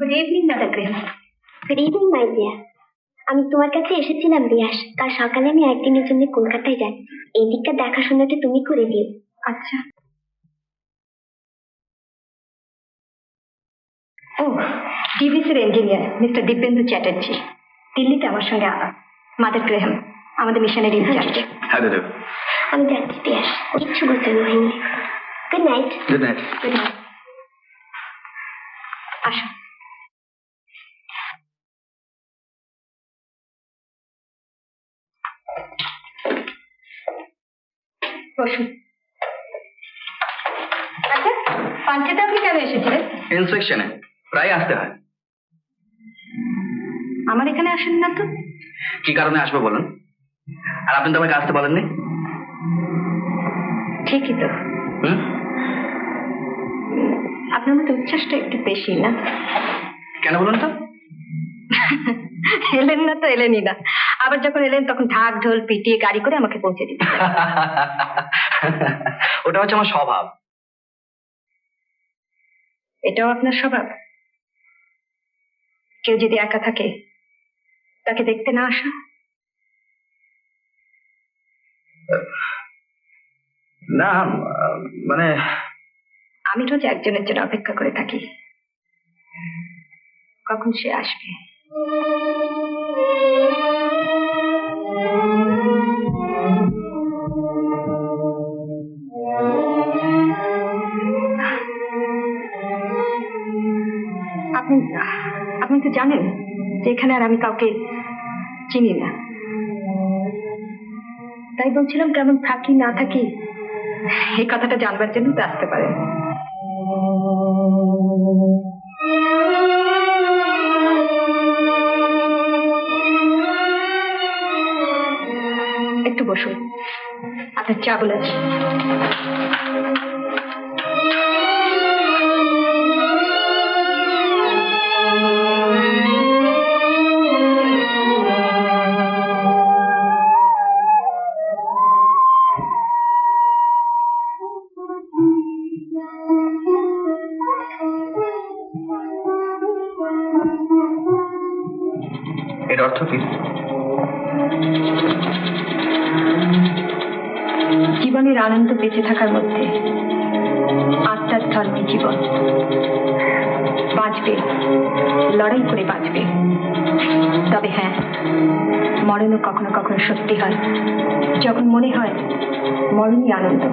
Good evening দাদা Graham. Good evening my dear. আমি তোমার কাছে এসেছিলাম রিয়াস। কাল সকালে আমি একদিনের জন্য কলকাতায় যাচ্ছি। এই দিকটা দেখাশোনাটা তুমি করে দিও। আচ্ছা। ও, টিভিসির ইঞ্জিনিয়ার মিস্টার দিব্যেন্দু চ্যাটার্জি দিল্লিতে আমার সঙ্গে মাদার গ্রেহাম আমাদের মিশনের ইনচার্জ। হ্যাঁ দাদা, আমি যাচ্ছি রিয়াস, কিচ্ছু গোছানো হয়নি। Good night. Good night. Good night. আসো। বসুন। আচ্ছা, পাঞ্চেতে আপনি কেন এসেছিলেন? ইন্সপেকশনে প্রায় আসতে হয়। আমার এখানে আসেন না তো? কি কারণে আসবে বলুন? আর আপনি তো আমাকে আসতে বলেননি। ঠিকই তো। আপনার মতো উচ্ছ্বাসটা একটু বেশি না? কেন বলুন তো? এলেন না তো এলেনই না, আবার যখন এলেন তখন ঢাক ঢোল পিটিয়ে গাড়ি করে আমাকে পৌঁছে দিতে। ওটা হচ্ছে আমার স্বভাব। এটাও আপনার স্বভাব? কেউ যদি একা থাকে তাকে দেখতে না আসা? না মানে আমি রোজ একজনের জন্য অপেক্ষা করে থাকি, কখন সে আসবে। আপনি আপনি তো জানেন যে এখানে আর আমি কাউকে চিনি না, তাই বলছিলাম কেমন থাকি না থাকি এই কথাটা জানবার জন্য তো আসতে পারেন। একটু বসুন, আপনার চা বলেছে। এর অর্থ কি? জীবনের আনন্দ বেঁচে থাকার মধ্যে আত্মার ধর্মী জীবন। বাঁচবে, লড়াই করে বাঁচবে। তবে হ্যাঁ, মরণও কখনো কখনো সত্যি হয়, যখন মনে হয় মরণই আনন্দ।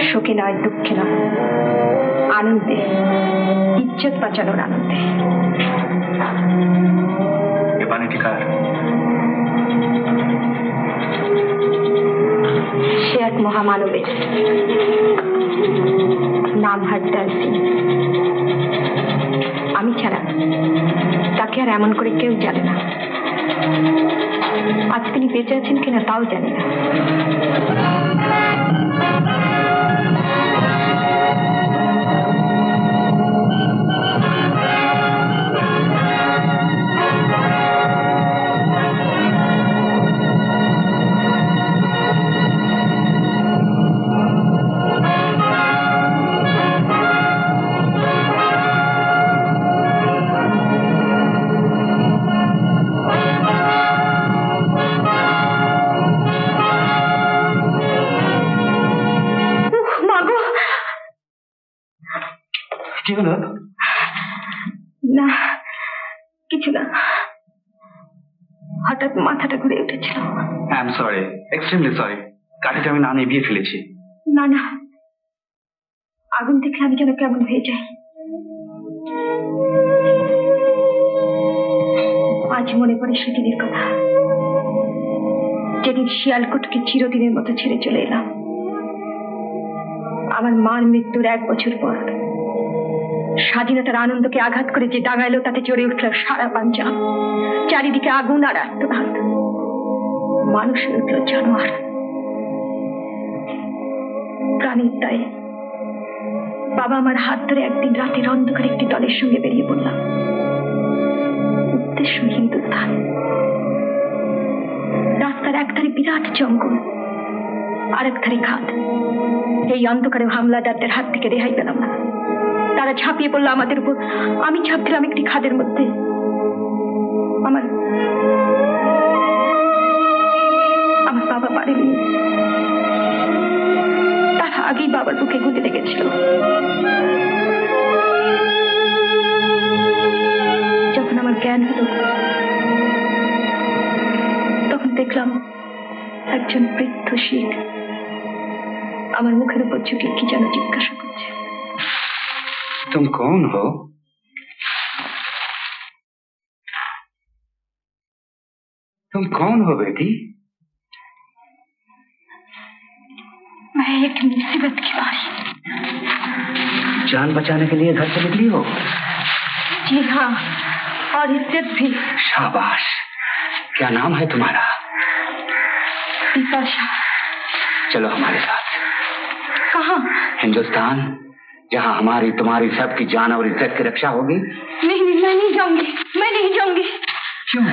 শোকে নয়, দুঃখে নয়, আনন্দে, ইজ্জত বাঁচানোর আনন্দে। এ পানিটি কার? সে এক মহামানবের, নাম হরদয়াল সিং। আমি ছাড়া তাকে আর এমন করে কেউ জানে না। আজ তিনি বেঁচে আছেন কিনা তাও জানি না। কি হলো? না, কিছু না, হঠাৎ মাথাটা ঘুরে উঠেছিল। I am sorry, extremely sorry. কাঠিটা আমি না নিভিয়ে ফেলেছি। না না, আগুন দেখলে আমি যেন কেমন হয়ে যাই। আজ মনে পড়ে সেদিনের কথা, যেদিন শিয়ালকোটকে চিরদিনের মতো ছেড়ে চলে এলাম। আমার মার মৃত্যুর 1 বছর পর স্বাধীনতার আনন্দকে আঘাত করে যে ডাঙা এলো তাতে চড়ে উঠল সারা পাঞ্জাব। চারিদিকে আগুন আর আত্মঘাত, মানুষ উঠল জানোয়ার। প্রাণীর দায়ে বাবা আমার হাত ধরে একদিন রাতের অন্ধকারে একটি দলের সঙ্গে বেরিয়ে পড়লাম। উদ্দেশ্য হিন্দুস্তান। রাস্তার একধারে বিরাট জঙ্গল, আর এক ধারে খাদ। এই অন্ধকারে হামলাদারদের হাত থেকে রেহাই পেলাম না। তারা ঝাঁপিয়ে পড়লো আমাদের উপর। আমি ঝাঁপ দিলাম একটি খাদের মধ্যে। আমার বাবা পারেনি, তার আগেই বাবার বুকে গুলি লেগেছিল। যখন আমার জ্ঞান হলো তখন দেখলাম একজন বৃদ্ধ শিখ আমার মুখের উপর ঝুঁকে কি যেন জিজ্ঞাসা করছে। तुम कौन हो? तुम कौन हो बेटी? मैं एक मुसीबत की बारी। जान बचाने के लिए घर से निकली हो? जी हाँ, और इज्जत भी। शाबाश। क्या नाम है तुम्हारा? बिपाशा। चलो हमारे साथ। कहाँ? हिंदुस्तान, जहाँ हमारी तुम्हारी सबकी जान और इज्जत की रक्षा होगी। नहीं, मैं नहीं जाऊंगी, मैं नहीं जाऊंगी। क्यों?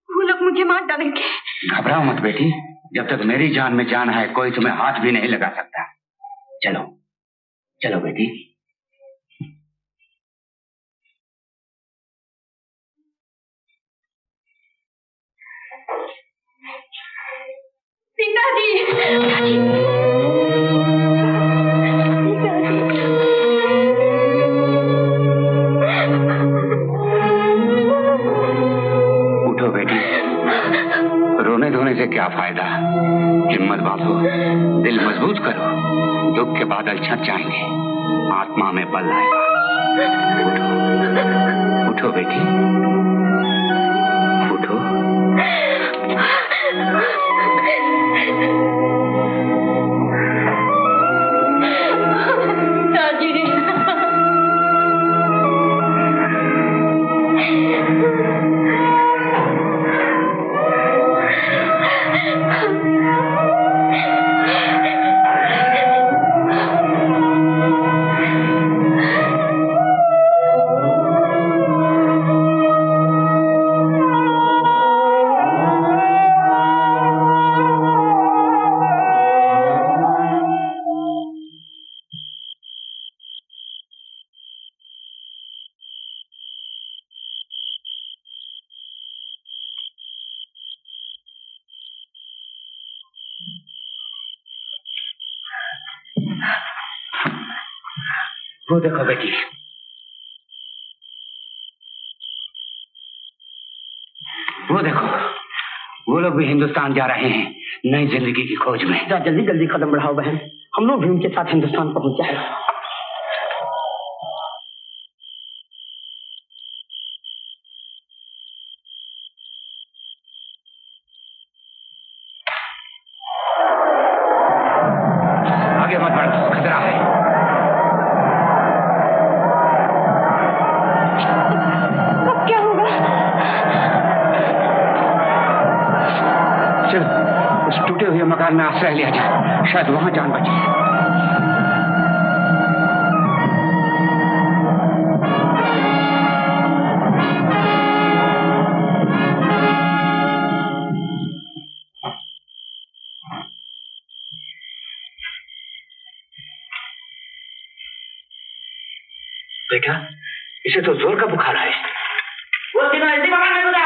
वो लोग मुझे मार डालेंगे। घबराओ मत बेटी, जब तक मेरी जान में जान है कोई तुम्हें हाथ भी नहीं लगा सकता। चलो चलो बेटी। पिताजी, उठो बेटी, रोने धोने से क्या फायदा। हिम्मत बांधो, दिल मजबूत करो, दुख के बादल छट जाएंगे, आत्मा में बल आएगा। उठो उठो बेटी, उठो। वो देखो बेटी, वो देखो, वो लोग भी हिंदुस्तान जा रहे हैं नई जिंदगी की खोज में। जल्दी जल्दी कदम बढ़ाओ बहन, हम लोग भी उनके साथ हिंदुस्तान पहुंच जाए। आगे मत बढ़ो, खतरा है। अब क्या होगा? चल उस टूटे हुए मकान में आश्रय लिया जाए, शायद वहां जान बचे। बेटा, इसे तो जोर का बुखार है। वो तीनों ऐसी मकान में गुजरा।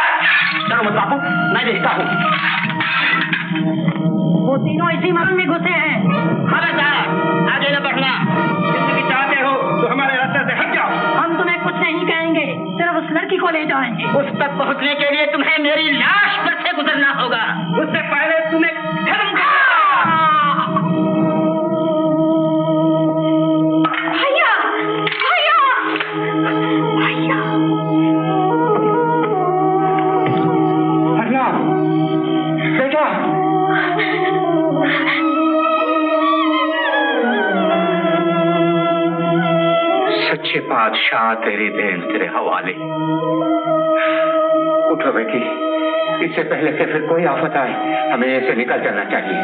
चलो मत बापू, मैं देखता हूँ। वो तीनों इसी मकान में घुसे हैं। खबरदार, आगे न बढ़ना। जिंदगी चाहते हो तो हमारे रास्ते से हट जाओ। हम तुम्हें कुछ नहीं कहेंगे, सिर्फ उस लड़की को ले जाएंगे। उस तक पहुँचने के लिए तुम्हें मेरी लाश पर से गुजरना होगा। उससे पहले तुम्हें धर्म भैया, भैया, भैया। हरला, बेटा। सच्चे बादशाह तेरी देन तेरे हवाले। उठो बेटी, इससे पहले कि फिर कोई आफत आए हमें ऐसे निकल जाना चाहिए।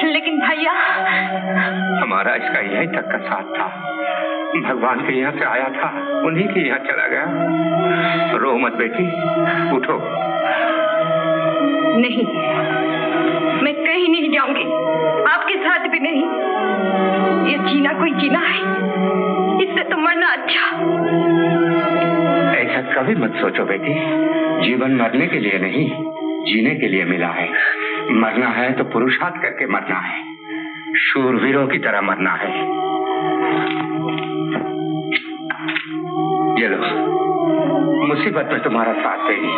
लेकिन भैया, हमारा इसका यही तक का साथ था। भगवान के यहाँ से आया था, उन्हीं के यहाँ चला गया। रो मत बेटी, उठो। नहीं, मैं कहीं नहीं जाऊंगी, आपके साथ भी नहीं। ये जीना कोई जीना है, इससे तो मरना अच्छा। ऐसा कभी मत सोचो बेटी। जीवन मरने के लिए नहीं, जीने के लिए मिला है। मरना है तो पुरुषार्थ करके मरना है, शूरवीरों की तरह मरना है। ये लो, मुसीबत में तुम्हारा साथ देगी।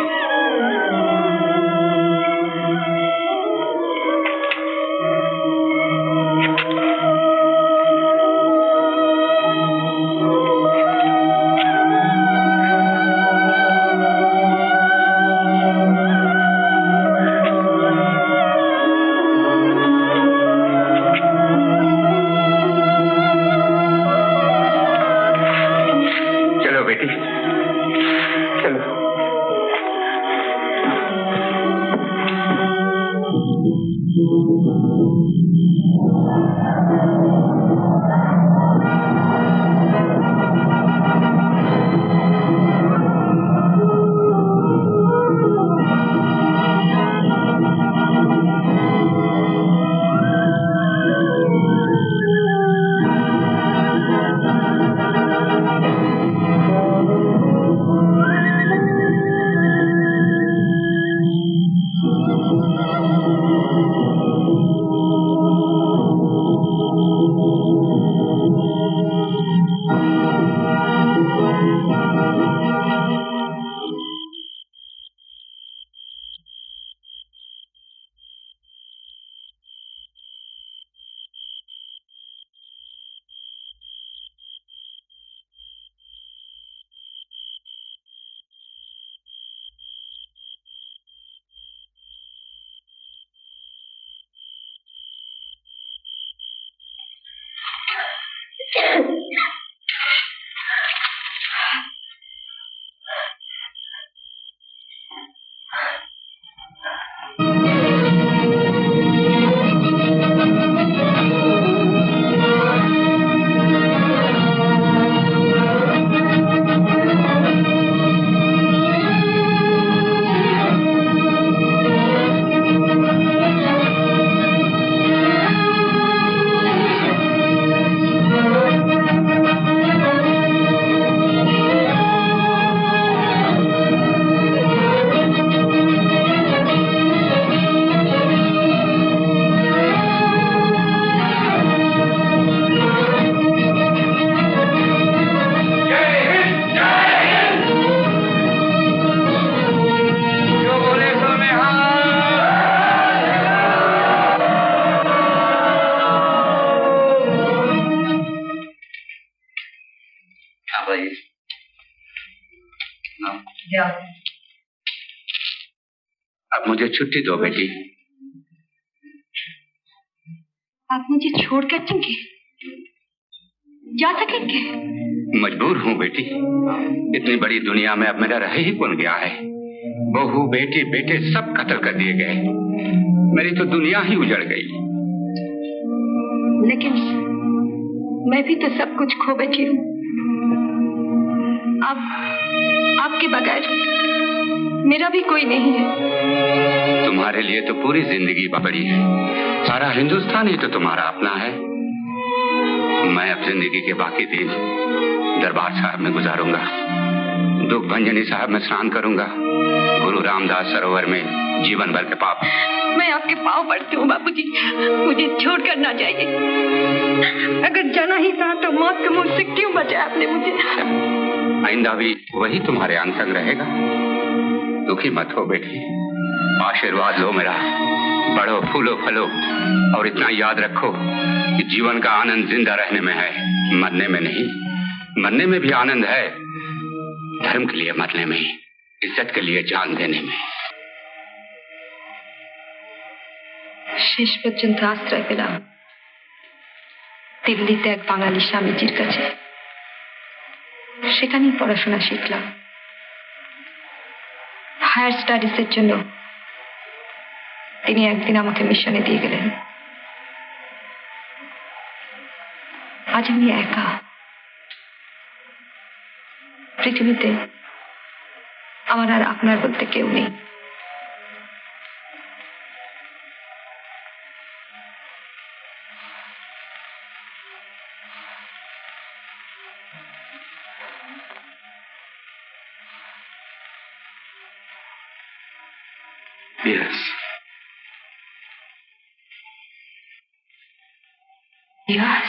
अब मुझे छुट्टी दो बेटी। आप मुझे छोड़ कर चुके जा सकेंगे? मजबूर हूँ बेटी, इतनी बड़ी दुनिया में अब मेरा रह ही कौन गया है। बहू बेटी बेटे सब कत्ल कर दिए गए, मेरी तो दुनिया ही उजड़ गई। लेकिन मैं भी तो सब कुछ खो बैठी हूँ। अब आपके बगैर मेरा भी कोई नहीं है। तुम्हारे लिए तो पूरी जिंदगी बड़ी है, सारा हिंदुस्तान ही तो तुम्हारा अपना है। मैं अब जिंदगी के बाकी दिन दरबार साहब में गुजारूंगा, दुख भंजनी साहब में स्नान करूंगा, गुरु रामदास सरोवर में जीवन भर के पाप। मैं आपके पाँव पड़ती हूँ बापूजी, मुझे छोड़कर ना जाइए। अगर जाना ही था तो मौत के मुंह से क्यों बचाया आपने मुझे? आइंदा भी वही तुम्हारे अंग संग रहेगा। दुखी मत हो बेटी, आशीर्वाद लो मेरा, बढ़ो फूलो फलो, और इतना याद रखो कि जीवन का आनंद जिंदा रहने में है, मरने में नहीं। मरने में भी आनंद है, धर्म के लिए मरने में, इज्जत के लिए जान देने में। শেষ পর্যন্ত আশ্রয় পেলাম দিল্লিতে এক বাঙালি স্বামীজির কাছে। সেখানেই পড়াশোনা শিখলাম। হায়ার স্টাডিজের জন্য তিনি একদিন আমাকে মিশনে দিয়ে গেলেন। আজ আমি একা, পৃথিবীতে আমার আর আপনার বলতে কেউ নেই। Yes. Yes.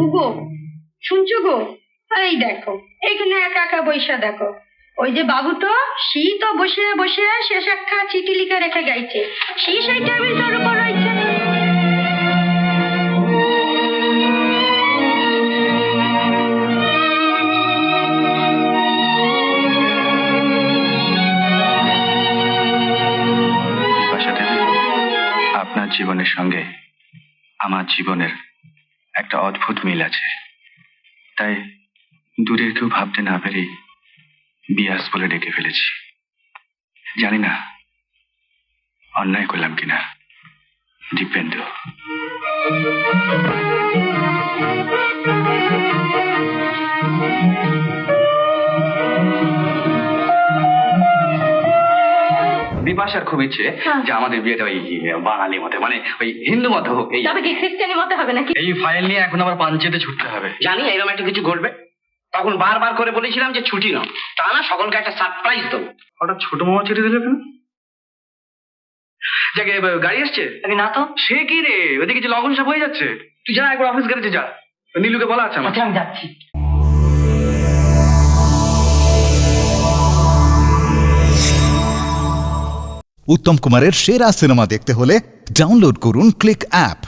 উগো, শুনছো গো? এই দেখো, এখানে একা একা বৈশা দেখো। ওই যে বাবু তো শীত বসে বসে শেষ একটা চিঠি লিখে রেখে গেছে, সেই টেবিলটার উপর রয়েছে। বিপাশা দেবী, আপনার জীবনের সঙ্গে আমার জীবনের একটা অদ্ভুত মিল আছে, তাই দূরের কেউ ভাবতে না পেরে বিয়াস বলে ডেকে ফেলেছি। জানি না অন্যায় করলাম কিনা। দীপেন্দু। বিপাশার খুব ইচ্ছে যে আমাদের বিয়েটা ওই বাঙালি মতে, মানে ওই হিন্দু মতে হোক। এই তবে কি খ্রিস্টানি মতে হবে নাকি? এই ফাইল নিয়ে এখন আবার পাঞ্চেতে ছুটতে হবে। জানি এরকম একটা কিছু ঘটবে, তখন বারবার করে বলেছিলাম যে ছুটি নাও, তা না সকলকে একটা সারপ্রাইজ দেবো। হঠাৎ ছোট মামা চিঠি দিল কেন? যাকে গাড়ি এসছে না তো, সে কি রে, ওদিকে যে লগন সাপ হয়ে যাচ্ছে। তুই যা একবার অফিস গ্যারেজে যা, নীলুকে বলা আছে আমার। আমি যাচ্ছি। উত্তম কুমারের সেরা সিনেমা দেখতে হলে ডাউনলোড করুন ক্লিক অ্যাপ।